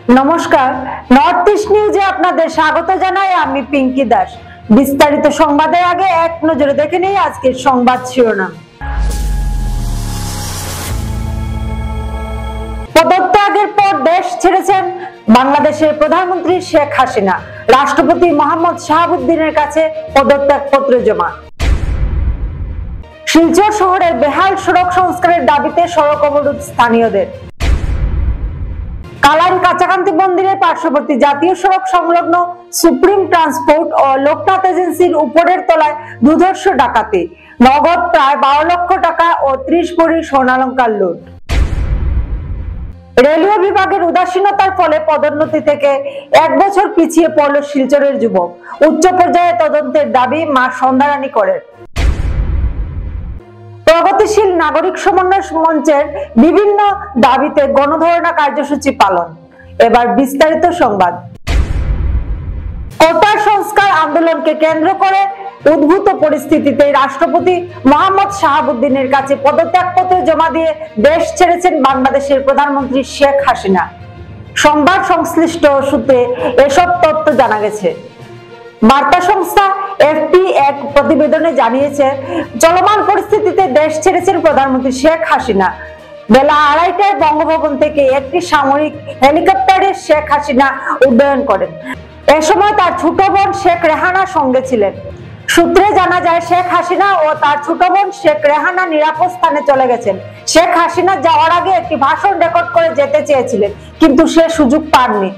নমস্কার, north east নিউজে আপনাদের স্বাগত জানাই। আমি পিঙ্কি দাস। বিস্তারিত সংবাদের আগে এক নজরে দেখে নেই আজকের সংবাদ শিরোনাম। পদত্যাগের পর দেশ ছেড়েছেন বাংলাদেশের প্রধানমন্ত্রী শেখ হাসিনা। রাষ্ট্রপতি মোহাম্মদ শাহাবুদ্দিনের কাছে পদত্যাগপত্র জমা। শিলচর শহরের বেহাল সড়ক সংস্কারের দাবিতে সড়ক অবরোধ স্থানীয়দের। কালাইন কাঁচাকান্তি মন্দিরের পার্শ্ববর্তী জাতীয় সড়ক সংলগ্ন সুপ্রিম ট্রান্সপোর্ট ও লোকনাথ এজেন্সির উপরের তলায় দুর্ধর্ষ ডাকাতি, নগদ প্রায় 12 লক্ষ টাকা ও 30 ভরি স্বর্ণালংকার লুট। রেলওয়ে বিভাগের উদাসীনতার ফলে পদোন্নতি থেকে 1 বছর পিছিয়ে পড়ল শিলচরের যুবক। উচ্চ পর্যায়ে তদন্তের দাবি মা সন্ধ্যারানী করেন। প্রগতিশীল নাগরিক সমন্বয় মঞ্চের বিভিন্ন দাবিতে গণধর্ণা কার্যসূচি পালন। এবার বিস্তারিত সংবাদ। কোটা সংস্কার আন্দোলনকে কেন্দ্র করে উদ্ভূত পরিস্থিতিতে রাষ্ট্রপতি মোহাম্মদ শাহাবুদ্দিনের কাছে পদত্যাগপত্র জমা দিয়ে দেশ ছেড়েছেন বাংলাদেশের প্রধানমন্ত্রী শেখ হাসিনা। সংবাদ সংশ্লিষ্ট সূত্রে এসব তথ্য জানা গেছে। বার্তা সংস্থা এফপি এক প্রতিবেদনে জানিয়েছে, চলমান পরিস্থিতিতে দেশ ছেড়েছেন প্রধানমন্ত্রী শেখ হাসিনা। বেলা 2:30টায় বঙ্গভবন থেকে একটি সামরিক হেলিকপ্টারে শেখ হাসিনা উড্ডয়ন করেন। এ সময় তার ছোট বোন শেখ রেহানা সঙ্গে ছিলেন। সূত্রে জানা যায়, শেখ হাসিনা ও তার ছোট বোন শেখ রেহানা নিরাপদ স্থানে চলে গেছেন। শেখ হাসিনা যাওয়ার আগে একটি ভাষণ রেকর্ড করে যেতে চেয়েছিলেন, কিন্তু সে সুযোগ পাননি।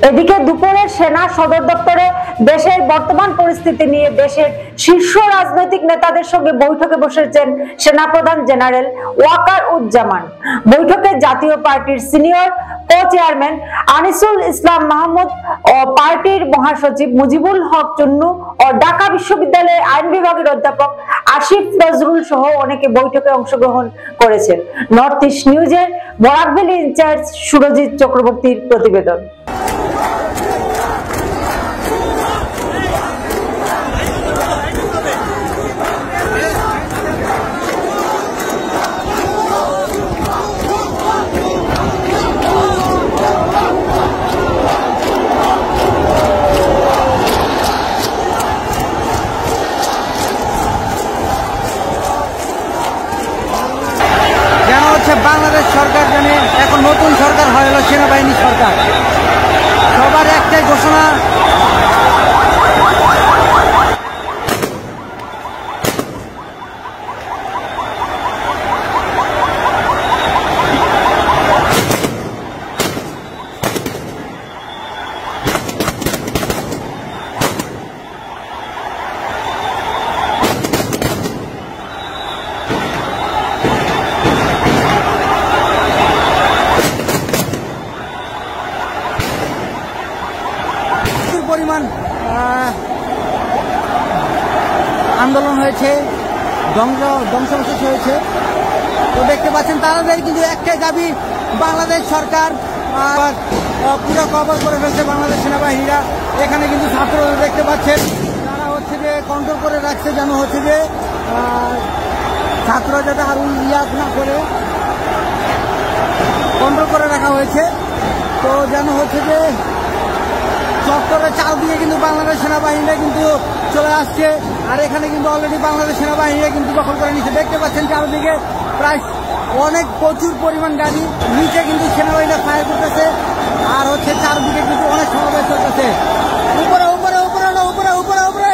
এদিকে দুপুরে সেনা সদর দপ্তরে দেশের বর্তমান পরিস্থিতি নিয়ে দেশের শীর্ষ রাজনৈতিক নেতাদের সঙ্গে বৈঠকে বসেছেন সেনাপ্রধান জেনারেল ওয়াকার উজ্জামান। বৈঠকে জাতীয় পার্টির সিনিয়র কো-চেয়ারম্যান আনিসুল ইসলাম মাহমুদ ও পার্টির মহাসচিব মুজিবুল হক চুন্নু ও ঢাকা বিশ্ববিদ্যালয়ের আইন বিভাগের অধ্যাপক আসিফ নজরুল সহ অনেকে বৈঠকে অংশগ্রহণ করেছেন। নর্থ ইস্ট নিউজের বরাকভ্যালি ইনচার্জ সুরজিৎ চক্রবর্তীর প্রতিবেদন। বাংলাদেশ সরকার জানে এখন নতুন সরকার হয়ে গেল সেনাবাহিনী সরকার। সবার একটাই ঘোষণা, পরিমাণ আন্দোলন হয়েছে, ধ্বংসাবশেষ হয়েছে। তো দেখতে পাচ্ছেন তাদের কিন্তু একটাই দাবি, বাংলাদেশ সরকার পুরো কভার করে ফেলছে বাংলাদেশ সেনাবাহিনীরা। এখানে কিন্তু ছাত্ররা দেখতে পাচ্ছেন তারা হচ্ছে যে কন্ট্রোল করে রাখছে, যেন হচ্ছে যে ছাত্ররা যাতে আর ইয়াদ না করে কন্ট্রোল করে রাখা হয়েছে। তো যেন হচ্ছে যে চত্বরে চাল দিয়ে কিন্তু বাংলাদেশ সেনাবাহিনীরা কিন্তু চলে আসছে। আর এখানে কিন্তু অলরেডি বাংলাদেশ সেনাবাহিনীরা কিন্তু দখল করে নিচ্ছে। দেখতে পাচ্ছেন চারদিকে প্রায় প্রচুর পরিমাণ গাড়ি, নিচে কিন্তু সেনাবাহিনীরা ফায়ার করতেছে। আর হচ্ছে চারদিকে কিন্তু অনেক সমাবেশ চলতেছে। উপরে উপরে উপরে উপরে উপরে উপরে।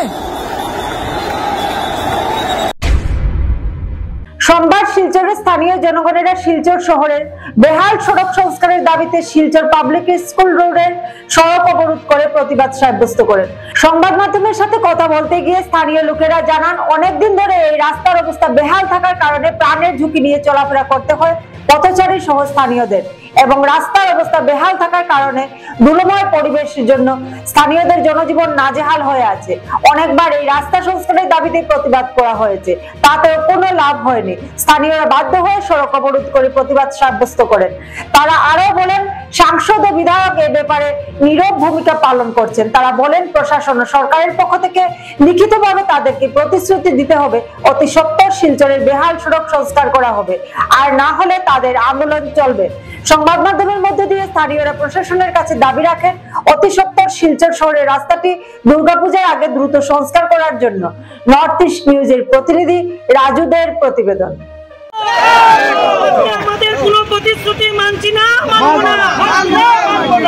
সোমবার শিলচরের স্থানীয় জনগণেরা শিলচর শহরের বেহাল সড়ক সংস্কারের দাবিতে শিলচর পাবলিক স্কুল রোডের সড়ক অবরোধ করে প্রতিবাদ সাব্যস্ত করেন। সংবাদ মাধ্যমের সাথে কথা বলতে গিয়ে স্থানীয় লোকেরা জানান, অনেকদিন ধরে এই রাস্তার অবস্থা বেহাল থাকার কারণে প্রাণের ঝুঁকি নিয়ে চলাফেরা করতে হয় পথচারী সহ স্থানীয়দের, এবং রাস্তার অবস্থা বেহাল থাকার কারণে ধুলোময় পরিবেশের জন্য স্থানীয়দের জনজীবন নাজেহাল হয়ে আছে। অনেকবার এই রাস্তা সংস্কারের দাবিতে প্রতিবাদ করা হয়েছে, তাতেও কোনো লাভ হয়নি। স্থানীয়রা বাধ্য হয়ে সড়ক অবরোধ করে প্রতিবাদ সাব্যস্ত করেন। তারা আরো বলেন, সাংসদ ও বিধায়ক এ ব্যাপারে নীরব ভূমিকা পালন করছেন। তারা বলেন প্রশাসন ও সরকারের পক্ষ থেকে লিখিতভাবে তাদেরকে প্রতিশ্রুতি দিতে হবে, অতি সত্বর শিলচরের বেহাল সড়ক সংস্কার করা হবে, আর না হলে তাদের আন্দোলন চলবে। সংবাদ মাধ্যমের মধ্যে দিয়ে স্থানীয়রা প্রশাসনের কাছে দাবি রাখেন অতি সত্বর শিলচর শহরের রাস্তাটি দুর্গাপূজার আগে দ্রুত সংস্কার করার জন্য। নর্থ ইস্ট নিউজের প্রতিনিধি রাজুদের প্রতিবেদন। আমাদের কোনো প্রতিশ্রুতি মানছি না, মানবো না।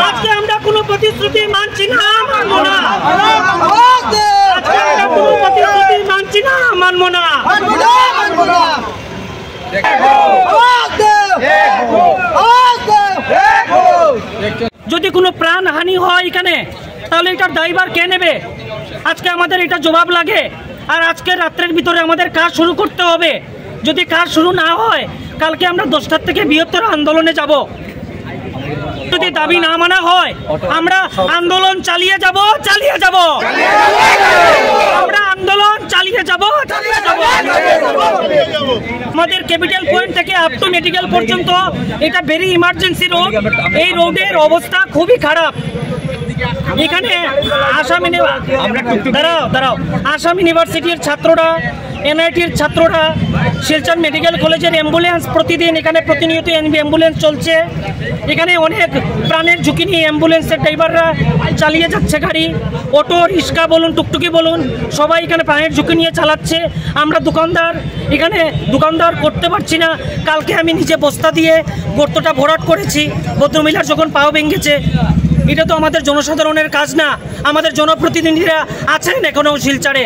আজকে আমরা কোনো প্রতিশ্রুতি মানছি না, মানবো না। আজকে আমরা কোনো প্রতিশ্রুতি মানছি না, মানবো না। যদি কোনো প্রাণহানি হয় এখানে, তাহলে এটার দায়ভার কে নেবে? আজকে আমাদের এটা জবাব লাগে। আর আজকে রাত্রের ভিতরে আমাদের কাজ শুরু করতে হবে। যদি কাজ শুরু না হয়, কালকে আমরা 10টার থেকে বৃহত্তর আন্দোলনে যাব। যদি দাবি না মানা হয়, আমরা আন্দোলন চালিয়ে যাব। আমরা আন্দোলন চালিয়ে যাব। আমাদের ক্যাপিটাল পয়েন্ট থেকে আপ টু মেডিকেল পর্যন্ত এটা ভেরি ইমার্জেন্সি রোড। এই রোডের অবস্থা খুবই খারাপ। এখানে আসাম ইউনিভার্সিটির ছাত্ররা, এনআইটির ছাত্ররা, শিলচর মেডিকেল কলেজের অ্যাম্বুলেন্স প্রতিদিন এখানে প্রতিনিয়ত অ্যাম্বুলেন্স চলছে। এখানে অনেক প্রাণের ঝুঁকি নিয়ে অ্যাম্বুলেন্সের ড্রাইভাররা চালিয়ে যাচ্ছে গাড়ি। অটো রিক্সা বলুন, টুকটুকি বলুন, সবাই এখানে প্রাণের ঝুঁকি নিয়ে চালাচ্ছে। আমরা দোকানদার করতে পারছি না। কালকে আমি নিজে বস্তা দিয়ে গর্তটা ভরাট করেছি। ভদ্রমহিলার যখন পাও ভেঙেছে, এটা তো আমাদের জনসাধারণের কাজ না। আমাদের জনপ্রতিনিধিরা আছেন এখনো শিলচরে।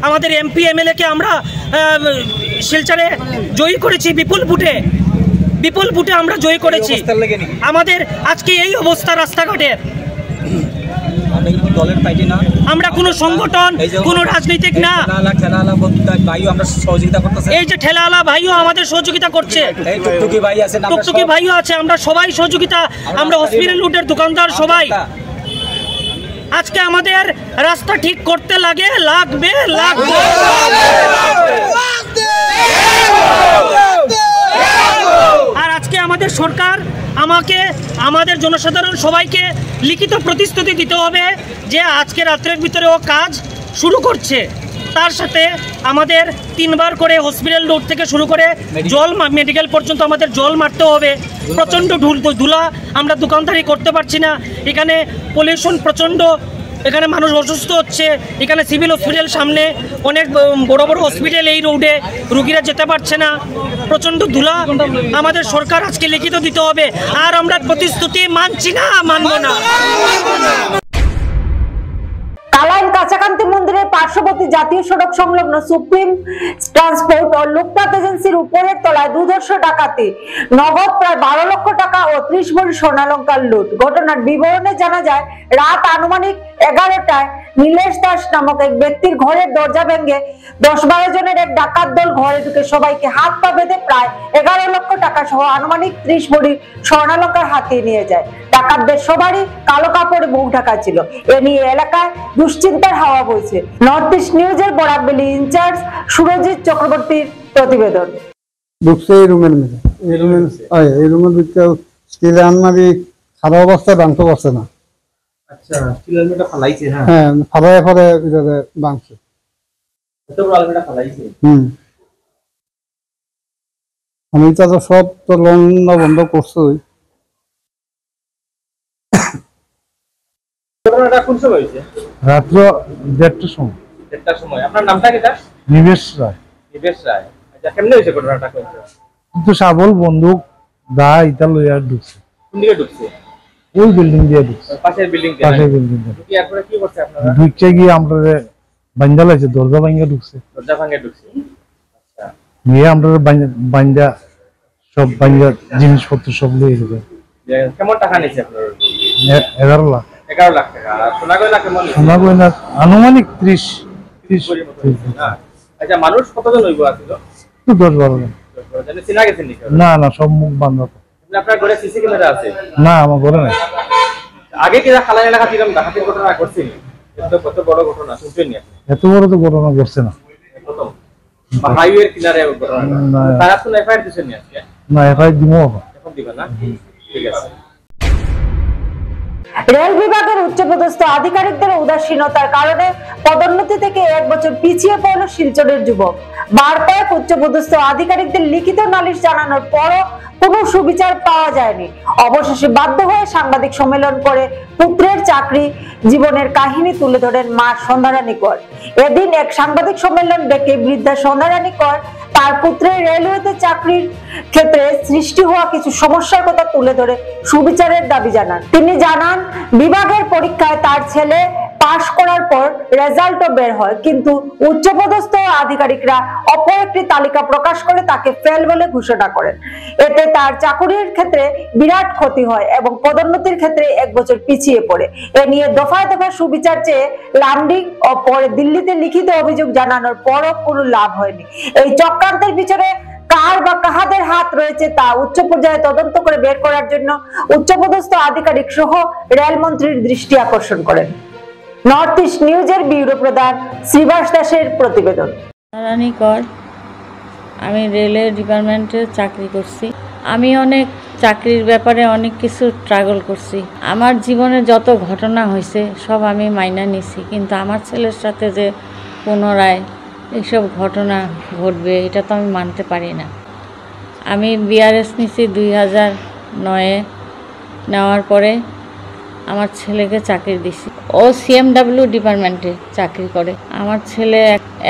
আমাদের এমপি এমএলএ কে আমরা শিলচরে জয়ী করেছি বিপুল ভোটে আমরা জয়ী করেছি। আমাদের আজকে এই অবস্থা রাস্তাঘাটের। আমরা কোনো সংগঠন, কোনো রাজনৈতিক না। এই যে ঠেলাওয়ালা ভাইও আমাদের সহযোগিতা করছে, টুকটুকি ভাইও আছে, আমরা সবাই সহযোগিতা। আমরা হসপিটাল রুটের দোকানদার সবাই। আজকে আমাদের রাস্তা ঠিক করতে লাগবে। আর আজকে আমাদের সরকার আমাদের জনসাধারণ সবাইকে লিখিত প্রতিশ্রুতি দিতে হবে যে আজকে রাত্রের ভিতরে ও কাজ শুরু করছে। তার সাথে আমাদের 3 বার করে হসপিটাল রোড থেকে শুরু করে মেডিকেল পর্যন্ত আমাদের জল মারতে হবে। প্রচণ্ড ধুলা, আমরা দোকানদারি করতে পারছি না। এখানে পলিউশন প্রচণ্ড, এখানে মানুষ অসুস্থ হচ্ছে। এখানে সিভিল হসপিটাল সামনে, অনেক বড় বড় হসপিটাল এই রোডে, রুগীরা যেতে পারছে না। প্রচণ্ড ধুলা। আমাদের সরকার আজকে লিখিত দিতে হবে। আর আমরা প্রতিশ্রুতি মানছি না, মানবো না। কালাইন কাছাকান্তি মন্দিরের পার্শ্ববর্তী জাতীয় সড়ক সংলগ্ন সুপ্রিম ট্রান্সপোর্ট ও লোকনাথ এজেন্সির উপরের তলায় দুর্ধর্ষ ডাকাতি, নগদ প্রায় 12 লক্ষ টাকা ও 30 ভরি স্বর্ণালংকার লুট। ঘটনার বিবরণে জানা যায়, রাত আনুমানিক 11টায় নীলেশ দাস নামক এক ব্যক্তির ঘরের দরজা ভেঙে 10-12 জনের এক ডাকাত দল ঘরে ঢুকে সবাইকে হাত পা বেঁধে প্রায় 11 লক্ষ টাকা সহ আনুমানিক 30 ভরি স্বর্ণালংকার হাতিয়ে নিয়ে যায়। ডাকাতদের সবারই কালো কাপড়ে মুখ ঢাকা ছিল। এ নিয়ে এলাকায় দুশ্চিন্তার হাওয়া বইছে। নর্থ ইস্ট নিউজের বরাকবেলি ইনচার্জ সুরজিৎ চক্রবর্তীর প্রতিবেদন। এই রুমের ভিতরে স্টিল আলমারি খারাপ অবস্থায় ভাঙতে পারছে না। আচ্ছা, স্টিল আলমারিটা ফালাইছে? হ্যাঁ, ফালায় ভিতরে ভাঙছে। এত বড় আলমারিটা ফালাইছে? আমি তো সব তো লোন বন্ধ করছি। কোন সময় হয়েছে? রাত্র 1:30টার সময়। 1:30টার সময়। আপনার নামটা কি? নিবেশ রায়। আচ্ছা, কেমনে হয়েছে ঘটনাটা? কিন্তু সাবল বন্দুক দা ইটা লইয়া ঢুকছে। কোন দিকে ঢুকছে? ওই বিল্ডিং দিয়ে ঢুকছে। পাশের বিল্ডিং দিয়ে? পাশের বিল্ডিং দিয়ে। কি এরপরে কি করছে আপনারা? ঢুকছে গিয়ে আমরা বান্দা লাইছে, দরজা ভাঙিয়ে ঢুকছে। দরজা ভাঙিয়ে ঢুকছে। আচ্ছা, নিয়ে আমরা বান্দা সব বান্দা জিনিসপত্র সব লইয়ে গেছে। কেমন টাকা নিছে আপনারা? 11 লাখ। 11 লাখ টাকা। আর সোনা গয়না কেমন? সোনা গয়না আনুমানিক 30। আচ্ছা, মানুষ কতজন হইব আছিল? 10-12 জন। জানেন চিনা গেছেন নাকি? না, সব মুখ বন্ধ। আপনার ঘরে সিসি ক্যামেরা আছে? না, আমার ঘরে নাই। আগে কি খালাই এলাকা থেকে ডাকাতির ঘটনা করছেন? কত বড় ঘটনা শুনছেন নি? এত বড় তো ঘটনা ঘটছে না। প্রথম হাইওয়ের কিনারে ঘটনা। তারা তো এফআইআর দিছেন নি আজকে? না, এফআইআর দিমু। এখন দিবা না? ঠিক আছে। রেল বিভাগের উচ্চপদস্থ আধিকারিকদের উদাসীনতার কারণে পদোন্নতি থেকে 1 বছর পিছিয়ে পড়ল শিলচরের যুবক। বার কয়েক উচ্চপদস্থ আধিকারিকদের লিখিত নালিশ জানানোর পরও কোনো সুবিচার পাওয়া যায়নি। অবশেষে বাধ্য হয়ে সাংবাদিক সম্মেলন করে পুত্রের চাকরি জীবনের কাহিনী তুলে ধরেন মা সন্ধ্যারানী কর। এদিন এক সাংবাদিক সম্মেলন ডেকে বৃদ্ধা সন্ধ্যারানী কর তার পুত্রের রেলওয়েতে চাকরির ক্ষেত্রে সৃষ্টি হওয়া কিছু সমস্যার কথা তুলে ধরে সুবিচারের দাবি জানান। তিনি জানান, বিভাগের পরীক্ষায় তার ছেলে পাশ করার পর রেজাল্টও বের হয়, কিন্তু উচ্চপদস্থ আধিকারিকরা অপর একটি তালিকা প্রকাশ করে তাকে ফেল বলে ঘোষণা করেন। এতে তার চাকরির ক্ষেত্রে বিরাট ক্ষতি হয় এবং পদোন্নতির ক্ষেত্রে 1 বছর পিছিয়ে পড়ে। এ নিয়ে দফায় দফায় সুবিচার চেয়ে লামডিং ও পরে দিল্লিতে লিখিত অভিযোগ জানানোর পরও কোনো লাভ হয়নি। এই চক্রান্তের পিছনে কার বা কাহাদের হাত রয়েছে তা উচ্চ পর্যায়ে তদন্ত করে বের করার জন্য উচ্চপদস্থ আধিকারিক সহ রেলমন্ত্রীর দৃষ্টি আকর্ষণ করেন। নর্থ ইস্ট নিউজের ব্যুরো প্রধান শ্রীবাস দাসের প্রতিবেদন। রানী কর, আমি রেলের ডিপার্টমেন্টে চাকরি করছি। আমি অনেক চাকরির ব্যাপারে অনেক কিছু স্ট্রাগল করছি। আমার জীবনে যত ঘটনা হয়েছে সব আমি মাইনা নিছি, কিন্তু আমার ছেলের সাথে যে পুনরায় এইসব ঘটনা ঘটবে এটা তো আমি মানতে পারি না। আমি বিআরএস নিছি 2009-এ। নেওয়ার পরে আমার ছেলেকে চাকরি দিছি। ও সিএমডাব্লিউ ডিপার্টমেন্টে চাকরি করে। আমার ছেলে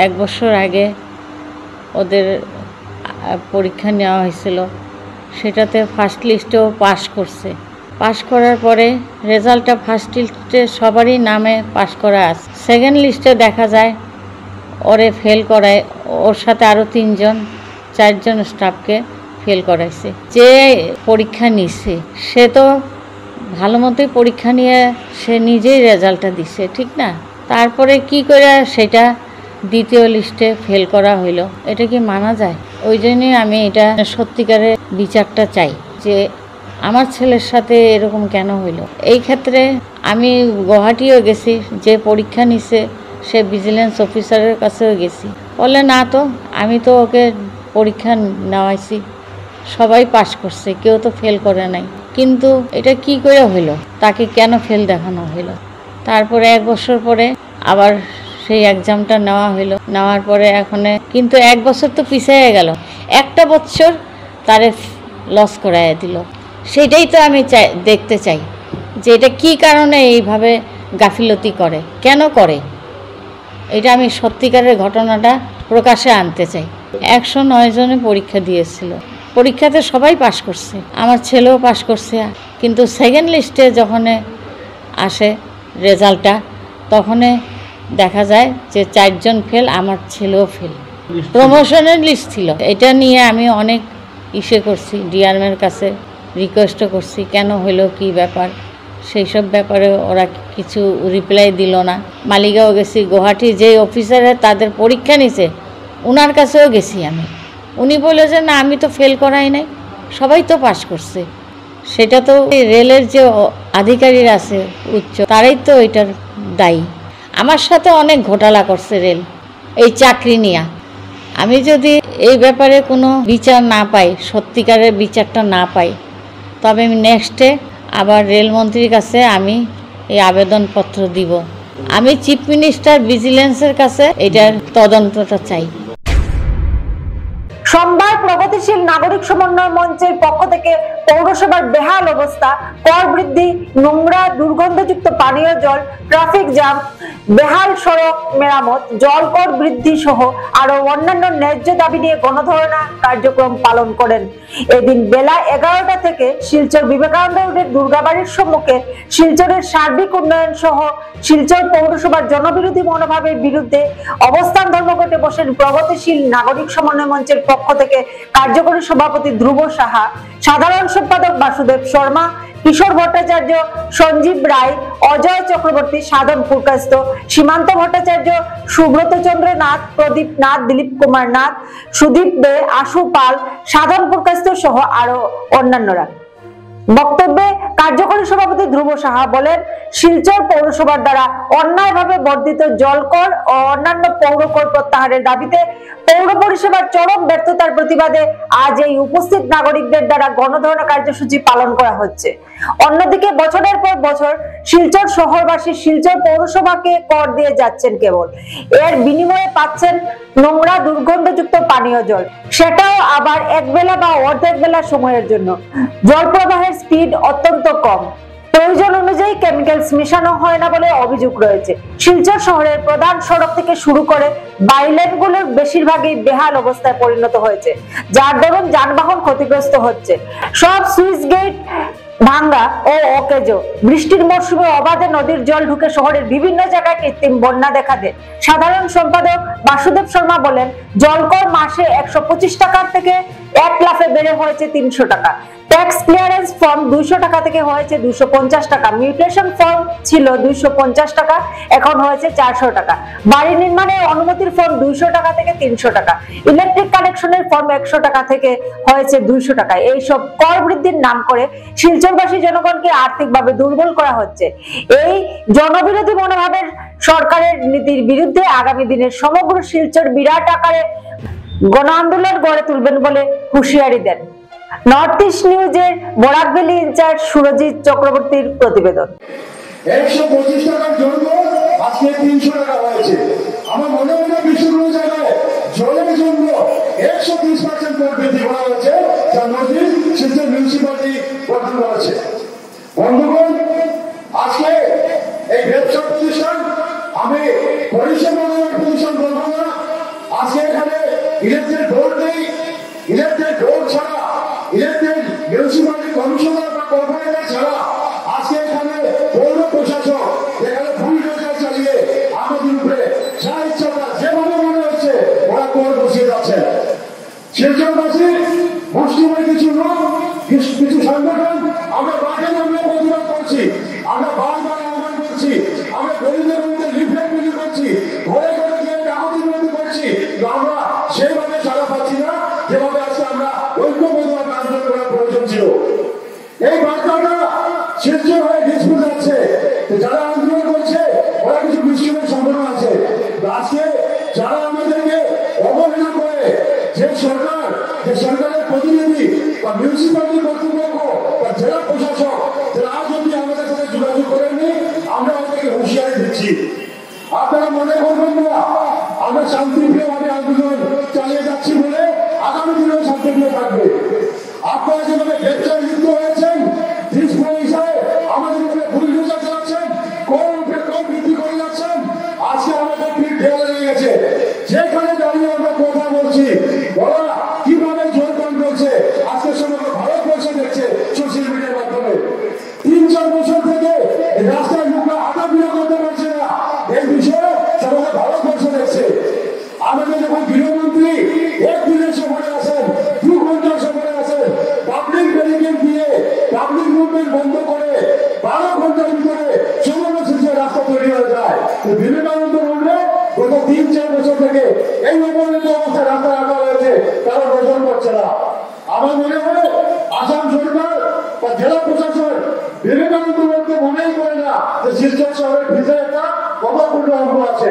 1 বছর আগে ওদের পরীক্ষা নেওয়া হয়েছিল, সেটাতে ফার্স্ট লিস্টেও পাস করছে। পাস করার পরে রেজাল্টটা ফার্স্ট লিস্টে সবারই নামে পাস করা আছে, সেকেন্ড লিস্টে দেখা যায় ওরে ফেল করায়, ওর সাথে আরও 4জন স্টাফকে ফেল করাইছে। যে পরীক্ষা নিছে সে তো ভালো মতোই পরীক্ষা নিয়ে সে নিজেই রেজাল্টটা দিছে, ঠিক না? তারপরে কি করে সেটা দ্বিতীয় লিস্টে ফেল করা হইল, এটা কি মানা যায়? ওই জন্যই আমি এটা সত্যিকারের বিচারটা চাই যে আমার ছেলের সাথে এরকম কেন হইল। এই ক্ষেত্রে আমি গুয়াহাটিও গেছি, যে পরীক্ষা নিছে সে ভিজিলেন্স অফিসারের কাছেও গেছি। বলে না তো, আমি তো ওকে পরীক্ষা নেওয়াইছি, সবাই পাস করছে, কেউ তো ফেল করে নাই। কিন্তু এটা কি করে হইল, তাকে কেন ফেল দেখানো হইল? তারপরে 1 বছর পরে আবার সেই এক্সামটা নেওয়া হইলো। নেওয়ার পরে কিন্তু 1 বছর তো পিছিয়ে গেল, 1টা বছর তারে লস করাইয়া দিল। সেটাই তো আমি দেখতে চাই যে এটা কি কারণে এইভাবে গাফিলতি করে, কেন করে। এটা আমি সত্যিকারের ঘটনাটা প্রকাশে আনতে চাই। 109 জনে পরীক্ষা দিয়েছিল, পরীক্ষাতে সবাই পাস করছে, আমার ছেলেও পাস করছে। কিন্তু সেকেন্ড লিস্টে যখন আসে রেজাল্টটা, তখন দেখা যায় যে 4জন ফেল, আমার ছেলেও ফেল। প্রমোশনের লিস্ট ছিল। এটা নিয়ে আমি অনেক করছি, ডিআরএমের কাছে রিকোয়েস্টও করছি, কেন হইলো, কি ব্যাপার। সেই সব ব্যাপারে ওরা কিছু রিপ্লাই দিল না। মালিগাঁও গেছি, গুয়াহাটি যে অফিসারে তাদের পরীক্ষা নিছে ওনার কাছেও গেছি আমি। উনি বলে যে না, আমি তো ফেল করাই নাই, সবাই তো পাস করছে। সেটা তো রেলের যে আধিকারিক আছে উচ্চ, তারাই তো এটার দায়ী। আমার সাথে অনেক ঘোটালা করছে রেল এই চাকরি নিয়ে। আমি যদি এই ব্যাপারে কোনো বিচার না পাই, সত্যিকারের বিচারটা না পাই, তবে আমি নেক্সটে আবার রেলমন্ত্রীর কাছে আমি এই আবেদনপত্র দিব। আমি চিফ মিনিস্টার ভিজিলেন্সের কাছে এটার তদন্তটা চাই। সোমবার প্রগতিশীল নাগরিক সমন্বয় মঞ্চের পক্ষ থেকে পৌরসভার বেহাল অবস্থা, কর বৃদ্ধি, নোংরা দুর্গন্ধযুক্ত পানীয় জল, ট্রাফিক জ্যাম, বেহাল সড়ক মেরামত, জল কর বৃদ্ধি সহ আরো অন্যান্য ন্যায্য দাবি নিয়ে গণধর্ণা কার্যক্রম পালন করেন। এদিন বেলা 11টা থেকে শিলচর বিবেকানন্দ রোডের দুর্গাবাড়ির সম্মুখে শিলচরের সার্বিক উন্নয়ন সহ শিলচর পৌরসভার জনবিরোধী মনোভাবের বিরুদ্ধে অবস্থান ধর্মঘটে বসেন প্রগতিশীল নাগরিক সমন্বয় মঞ্চের পক্ষ থেকে কার্যকরী সভাপতি ধ্রুব সাহা, সাধারণ সম্পাদক বাসুদেব শর্মা, কিশোর ভট্টাচার্য, সঞ্জীব রায়, অজয় চক্রবর্তী, সাধন পুরকাস্ত, সীমান্ত ভট্টাচার্য, সুব্রত চন্দ্র নাথ, প্রদীপ নাথ, দিলীপ কুমার নাথ, সুদীপ দে, আশু পাল, সাধন পুরকাস্ত সহ আরো অন্যান্যরা। বক্তব্যে কার্যকরী সভাপতি ধ্রুব সাহা বলেন, শিলচর পৌরসভার দ্বারা অন্যায়ভাবে বর্ধিত জলকর ও অন্যান্য পৌরকর প্রত্যাহারের দাবিতে পৌর পরিষেবার চরম ব্যর্থতার প্রতি প্রতিবাদে আজ এই উপস্থিত নাগরিকদের দ্বারা গণধর্ণা কার্যসূচি পালন করা হচ্ছে। অন্যদিকে বছরের পর বছর শিলচর শহরবাসী শিলচর পৌরসভাকে কর দিয়ে যাচ্ছেন, কেবল এর বিনিময়ে পাচ্ছেন নোংরা দুর্গন্ধযুক্ত পানীয় জল, সেটাও আবার এক বেলা বা অর্ধেক বেলা সময়ের জন্য। জল প্রবাহের স্পিড অত্যন্ত কম, প্রয়োজন অনুযায়ী কেমিক্যালস মেশানো হয় না বলে অভিযোগ রয়েছে। শিলচর শহরের প্রধান সড়ক থেকে শুরু করে বাইলেনগুলোর বেশিরভাগই বেহাল অবস্থায় পরিণত হয়েছে, যার দরুন যানবাহন ক্ষতিগ্রস্ত হচ্ছে। সব সুইচ গেট ভাঙ্গা ও অকেজো। বৃষ্টির মরশুমে অবাধে নদীর জল ঢুকে শহরের বিভিন্ন জায়গায় কৃত্রিম বন্যা দেখা দেয়। সাধারণ সম্পাদক বাসুদেব শর্মা বলেন, জলকর মাসে 125 টাকার থেকে 1 লাফে বেড়ে হয়েছে 300 টাকা। ট্যাক্স ক্লিয়ারেন্স ফর্ম 200 টাকা থেকে হয়েছে 250 টাকা। মিউটেশন ফর্ম ছিল 250 টাকা, এখন হয়েছে 400 টাকা। বাড়ি নির্মাণের অনুমতির ফর্ম 200 টাকা থেকে 300 টাকা। ইলেকট্রিক কানেকশনের ফর্ম 100 টাকা থেকে হয়েছে 200 টাকা। এইসব কর বৃদ্ধির নাম করে শিলচরবাসী জনগণকে আর্থিকভাবে দুর্বল করা হচ্ছে। এই জনবিরোধী মনোভাবের সরকারের নীতির বিরুদ্ধে আগামী দিনে সমগ্র শিলচর বিরাট আকারে গণ আন্দোলন গড়ে তুলবেন বলে হুঁশিয়ারি দেন। নর্থ ইস্ট নিউজের বরাকভ্যালি ইনচার্জ সুরজিৎ চক্রবর্তীর প্রতিবেদন। 125 টাকার জন্য আজকে 300 টাকা হয়েছে। আমার মনে হয় না বিশ্বগুলো জায়গায় জলের জন্য 130% কর বৃদ্ধি করা হয়েছে, যা নদীর শিলচর মিউনিসিপালিটি গঠন করেছে। বন্ধুগণ, আজকে এই ব্যবসা প্রতিষ্ঠান, আমি পরিষেবা প্রতিষ্ঠান বলবো না, আজকে এখানে ইলেকট্রিক বোর্ড নেই। ইলেকট্রিক বোর্ড ছাড়া, ইলেকট্রিক মিউনিসিপালিটি কমিশনার বা কর্পোরেটর ছাড়া আজকে এখানে পৌর প্রশাসক এখানে বুলডোজার চালিয়ে আমাদের উপরে যা ইচ্ছা যেভাবে মনে হচ্ছে ওরা কর বসিয়ে যাচ্ছে। শিলচরবাসী মুষ্টিমেয় কিছু লোক, কিছু সংগঠন আমরা মাঠে নামে প্রতিবাদ করছি, আমরা বারবার আহ্বান করছি, আমরা গরিবের মধ্যে লিফলেট বিলি করছি, ঘরে ঘরে গিয়ে কাগজ বিলি করছি, আমরা সেইভাবে সারা পাচ্ছি না যেভাবে আজকে আমরা ঐক্যবদ্ধভাবে আন্দোলন করার প্রয়োজন ছিল। এই বার্তাটা শিলচর হয়ে দিসপুর যাচ্ছে। যারা আন্দোলন করছে ওরা কিছু মুসলিমের সম্ভাবনা আছে। আজকে যারা আমাদেরকে অবহেলা করে, যে সরকারের প্রতিনিধি বা মিউনিসিপালিটি কর্তৃপক্ষ বা জেলা প্রশাসক, যারা আজ অব্দি আমাদের সাথে যোগাযোগ করেননি, আমরা ওদেরকে হুঁশিয়ারি দিচ্ছি। আপনারা মনে করবেন না আমরা শান্তিপ্রিয়ভাবে আন্দোলন চালিয়ে যাচ্ছি বলে আগামী দিনেও শান্তিপ্রিয় থাকবে। আপনারা যেভাবে গ্রেপ্তার লিপ্ত হয়েছেন, দিসপুর হিসাবে আমাদের উপরে বুলডোজার চালাচ্ছেন, কর বৃদ্ধি করে যাচ্ছেন, আজকে আমাদের পিঠ ঢেলে লেগে গেছে। যেখানে দাঁড়িয়ে আমরা কথা বলছি, ওরা কিভাবে জোর কম করছে আজকে সমগ্র ভারতবর্ষে দেখছে সোশ্যাল মিডিয়ার মাধ্যমে। 3-4 বছর থেকে রাস্তায় লোকরা হাঁটাফেরা করতে পারছে না, এই বিষয়ে সমগ্র ভারতবর্ষ দেখছে। আমাদের যখন গৃহমন্ত্রী একদিনের সফরে আসেন, 2 ঘন্টার সফরে আসেন, পাবলিক ব্যারিকেড দিয়ে পাবলিক মুভমেন্ট বন্ধ করে 12 ঘন্টার ভিতরে সমগ্র শিলচর রাস্তা তৈরি হয়ে যায়। বিবেকানন্দ রোডে গত 3-4 বছর থেকে এই অবহেলিত অবস্থায় রাস্তা রাখা হয়েছে, তারা নজর করছে না। আমার মনে হয় আসাম সরকার বা জেলা প্রশাসন বিবেকানন্দ রোডকে মনেই করে না যে শিলচর শহরের ভিতরে একটা কমলাকুণ্ড অঙ্গ আছে।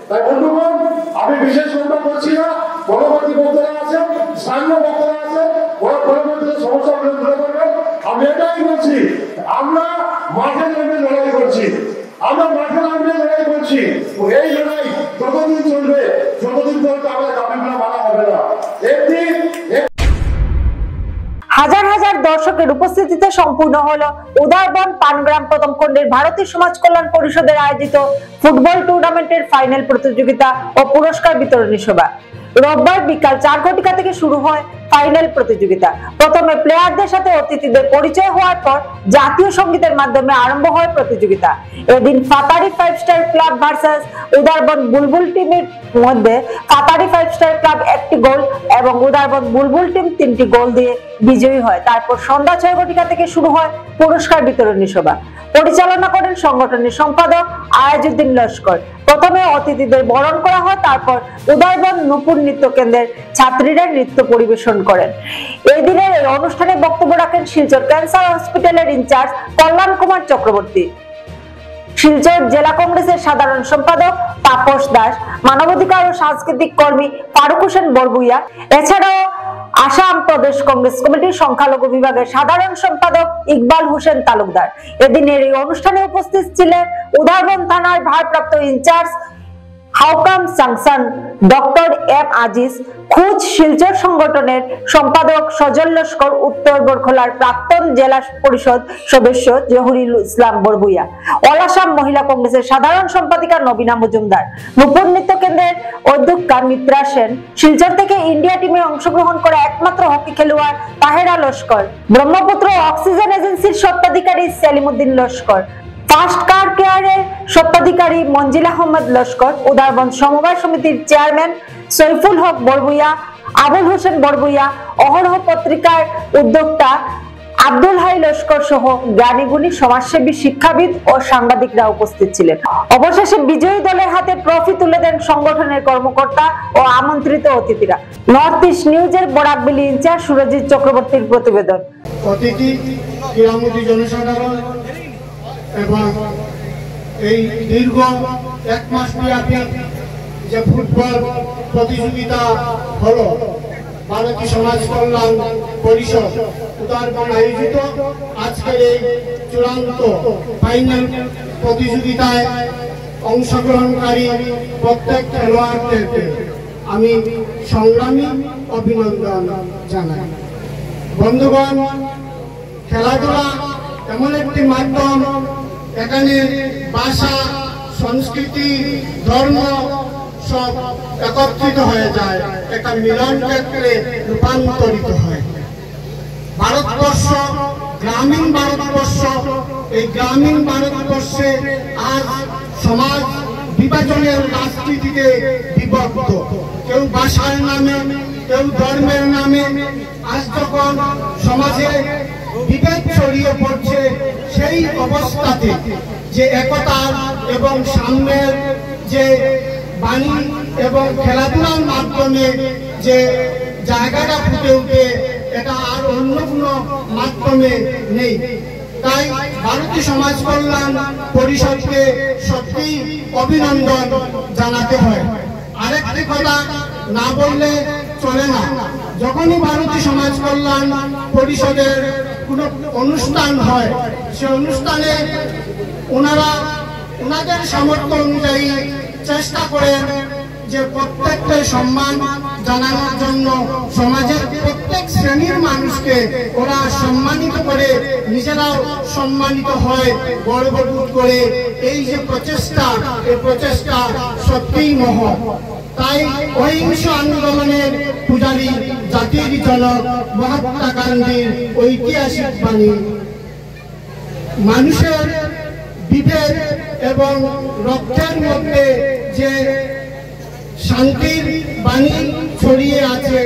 তাই বন্ধুগণ, আমি বিশেষ কথা বলছি না, পরবর্তী বক্তারা আছে, স্থানীয় বক্তারা আছে, ওরা পরবর্তীতে সমস্যা তুলে ধরবে। আমি এটাই বলছি, আমরা মাঠে নামে লড়াই করছি, আমরা মাঠে নামে লড়াই করছি। এই লড়াই ততদিন চলবে যতদিন পর্যন্ত আমাদের দাবিগুলো মানা হবে না। হাজার হাজার দর্শকের উপস্থিতিতে সম্পূর্ণ হলো উদারবন পানগ্রাম প্রথম খণ্ডের ভারতীয় সমাজ কল্যাণ পরিষদের আয়োজিত ফুটবল টুর্নামেন্টের ফাইনাল প্রতিযোগিতা ও পুরস্কার বিতরণী সভা। রোববার বিকাল 4 ঘটিকা থেকে শুরু হয় ফাইনাল প্রতিযোগিতা। প্রথমে প্লেয়ারদের সাথে অতিথিদের পরিচয় হওয়ার পর জাতীয় সঙ্গীতের মাধ্যমে আরম্ভ হয় প্রতিযোগিতা। এদিন ফাতারি 5 স্টার ক্লাব ভার্সাস উদারবন বুলবুল টিমের মধ্যে ফাতারি 5 স্টার ক্লাব 1টি গোল এবং উদারবন বুলবুল টিম 3টি গোল দিয়ে বিজয়ী হয়। তারপর সন্ধ্যা 6 ঘটিকা থেকে শুরু হয় পুরস্কার বিতরণী সভা। পরিচালনা করেন সংগঠনের সম্পাদক আয়াজউদ্দিন লস্কর। প্রথমে অতিথিদের বরণ করা হয়, তারপর উদারবন নূপুর নৃত্য কেন্দ্রের ছাত্রীরা নৃত্য পরিবেশন করেন। এই দিনের এই অনুষ্ঠানে বক্তব্য রাখেন শিলচর ক্যান্সার হসপিটালের ইনচার্জ কল্যাণ কুমার চক্রবর্তী। শিলচর জেলা কংগ্রেসের সাধারণ সম্পাদক তাপস দাস, মানবাধিকার ও সাংস্কৃতিক কর্মী ফারুক হোসেন বরবুইয়া, এছাড়াও আসাম প্রদেশ কংগ্রেস কমিটির সংখ্যালঘু বিভাগের সাধারণ সম্পাদক ইকবাল হোসেন তালুকদার। এদিনের এই অনুষ্ঠানে উপস্থিত ছিলেন উদারবন্দ থানার ভারপ্রাপ্ত ইনচার্জ হাউকাম সাংসান ডক্টর এম আজিজ, খুঁজ শিলচর সংগঠনের সম্পাদক সজল লস্কর, উত্তর বরখলার প্রাক্তন জেলা পরিষদ সদস্য জহুরুল ইসলাম বরবুইয়া, অল আসাম মহিলা কংগ্রেসের সাধারণ সম্পাদিকা নবীনা মজুমদার, নূপুর নৃত্য কেন্দ্রের অধ্যক্ষা মিত্রা সেন, শিলচর থেকে ইন্ডিয়া টিমে অংশগ্রহণ করা একমাত্র হকি খেলোয়াড় তাহেরা লস্কর, ব্রহ্মপুত্র অক্সিজেন এজেন্সির স্বত্বাধিকারী সেলিমউদ্দিন লস্কর, ফার্স্ট কার কেয়ারের স্বত্বাধিকারী মঞ্জিল আহমদ লস্কর, উদারবন্দ সমবায় সমিতির চেয়ারম্যান সৈফুল হক বরবুইয়া, আবুল হোসেন বরবুইয়া, অহরহ পত্রিকার উদ্যোক্তা আব্দুল হাই লস্কর সহ জ্ঞানীগুণী সমাজসেবী, শিক্ষাবিদ ও সাংবাদিকরা উপস্থিত ছিলেন। অবশেষে বিজয়ী দলের হাতে ট্রফি তুলে দেন সংগঠনের কর্মকর্তা ও আমন্ত্রিত অতিথিরা। নর্থ ইস্ট নিউজের বরাকবিলি ইনচার্জ সুরজিৎ চক্রবর্তীর প্রতিবেদন। অতিথি ক্রীড়ামন্ত্রী জনসাধারণ এবং এই দীর্ঘ এক মাস ব্যাপী যে ফুটবল প্রতিযোগিতা হলো ভারতীয় সমাজ কল্যাণ পরিষদ উদারবন্দ আয়োজিত আজকের এই চূড়ান্ত ফাইনাল প্রতিযোগিতায় অংশগ্রহণকারী প্রত্যেক খেলোয়াড়দেরকে আমি সংগ্রামী অভিনন্দন জানাই। বন্ধুগণ, খেলাধুলা এমন একটি মাধ্যম, এখানে ভাষা, সংস্কৃতি, ধর্ম সব একত্রিত হয়ে যায়, একটা মিলন ক্ষেত্রে রূপান্তরিত হয়। ভারতবর্ষ, গ্রামীণ ভারতবর্ষ, এই গ্রামীণ ভারতবর্ষে আজ সমাজ বিভাজনের রাজনীতিতে বিভক্ত, কেউ ভাষার নামে, কেউ ধর্মের নামে। আজ যখন সমাজে বিভেদ ছড়িয়ে পড়ছে, সেই অবস্থাতে যে একতার এবং সাম্যের যে বাণী এবং খেলাধুলার মাধ্যমে যে জায়গাটা ফুটে উঠে, এটা আর অন্য কোনো মাধ্যমে নেই। তাই ভারতীয় সমাজ কল্যাণ পরিষদকে সত্যি অভিনন্দন জানাতে হয়। আরেকটি কথা না বললে চলে না, যখনই ভারতীয় সমাজ কল্যাণ পরিষদের কোনো অনুষ্ঠান হয়, সে অনুষ্ঠানে ওনাদের সামর্থ্য অনুযায়ী চেষ্টা করেন যে প্রত্যেককে সম্মান জানানোর জন্য সমাজের প্রত্যেক শ্রেণীর মানুষকে ওরা সম্মানিত করে, নিজেরাও সম্মানিত হয়, গর্ববোধ করে। এই যে প্রচেষ্টা, এই প্রচেষ্টা সত্যিই মহৎ। তাই অহিংস আন্দোলনের পূজারী, জাতির জনক মহাত্মা গান্ধীর ঐতিহাসিক বাণী, মানুষের বিভেদ এবং রক্তের মধ্যে যে শান্তির বাণী ছড়িয়ে আছে,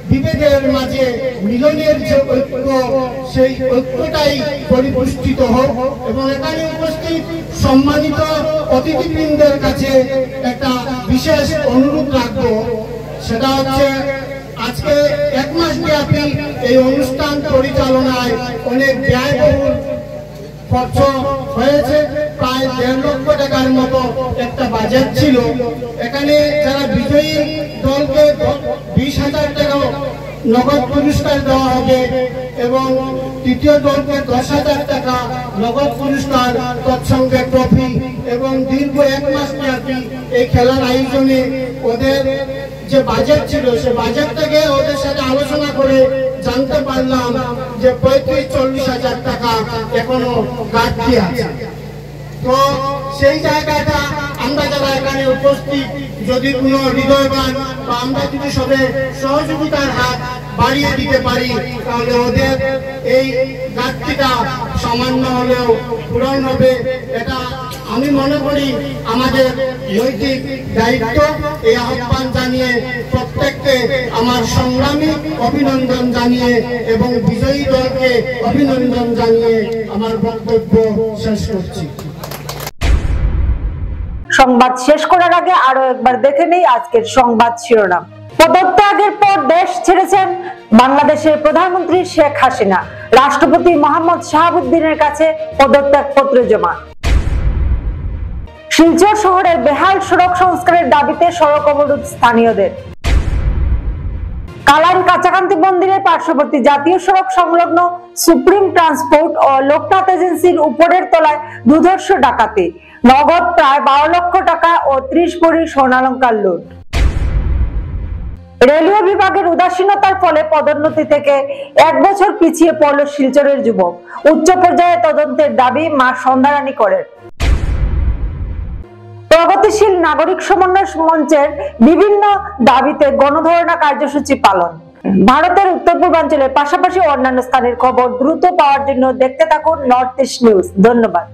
বিভেদের মাঝে মিলনের যে ঐক্য, সেই ঐক্যটাই পরিপুষ্টিত হোক। এবং এখানে উপস্থিত সম্মানিত অতিথিবৃন্দের কাছে একটা বিশেষ অনুরোধ রাখবো, সেটা হচ্ছে আজকে এক মাস ব্যাপী এই অনুষ্ঠান পরিচালনায় অনেক ব্যয়বহুল খরচ হয়েছে, প্রায় 1.5 লক্ষ টাকার মতো একটা বাজেট ছিল। এখানে যারা বিজয়ী দলকে 20,000 টাকা নগদ পুরস্কার দেওয়া হবে এবং তৃতীয় দলকে 10,000 টাকা নগদ পুরস্কার, তৎসঙ্গে ট্রফি। এবং দীর্ঘ এক মাস ব্যাপী এই খেলার আয়োজনে ওদের যে বাজেট ছিল, সে বাজেট থেকে ওদের সাথে আলোচনা করে জানতে পারলাম যে 35-40,000 টাকা এখনো ঘাটতি আছে। তো সেই জায়গাটা আমরা যারা এখানে উপস্থিত, যদি কোনো হৃদয়বান বা আমরা যদি সবে সহযোগিতার হাত বাড়িয়ে দিতে পারি, তাহলে ওদের এই ঘাটতিটা সামান্য হলেও পূরণ হবে। এটা আমি মনে করি আমাদের নৈতিক দায়িত্ব। এই আহ্বান জানিয়ে প্রত্যেককে আমার সংগ্রামী অভিনন্দন জানিয়ে এবং বিজয়ী দলকে অভিনন্দন জানিয়ে আমার বক্তব্য শেষ করছি। সংবাদ শেষ করার আগে আরো একবার দেখে নেই আজকের সংবাদ শিরোনাম। পদত্যাগের পর দেশ ছেড়েছেন বাংলাদেশের প্রধানমন্ত্রী শেখ হাসিনা। রাষ্ট্রপতি মোহাম্মদ শাহাবুদ্দিনের কাছে পদত্যাগ পত্র জমা। শিলচর শহরের বেহাল সড়ক সংস্কারের দাবিতে সড়ক অবরোধ স্থানীয়দের। কালাইন কাঁচাকান্তি মন্দিরের পার্শ্ববর্তী জাতীয় সড়ক সংলগ্ন সুপ্রিম ট্রান্সপোর্ট ও লোকনাথ এজেন্সির উপরের তলায় দুর্ধর্ষ ডাকাতি, নগদ প্রায় 12 লক্ষ টাকা ও 30 ভরি স্বর্ণালংকার লুট। রেলওয়ে বিভাগের উদাসীনতার ফলে পদোন্নতি থেকে 1 বছর পিছিয়ে পড়ল শিলচরের যুবক। উচ্চ পর্যায়ে তদন্তের দাবি মা সন্ধ্যারানী করেন। প্রগতিশীল নাগরিক সমন্বয় মঞ্চের বিভিন্ন দাবিতে গণধর্ণা কার্যসূচি পালন। ভারতের উত্তর পূর্বাঞ্চলের পাশাপাশি অন্যান্য স্থানের খবর দ্রুত পাওয়ার জন্য দেখতে থাকুন নর্থ ইস্ট নিউজ। ধন্যবাদ।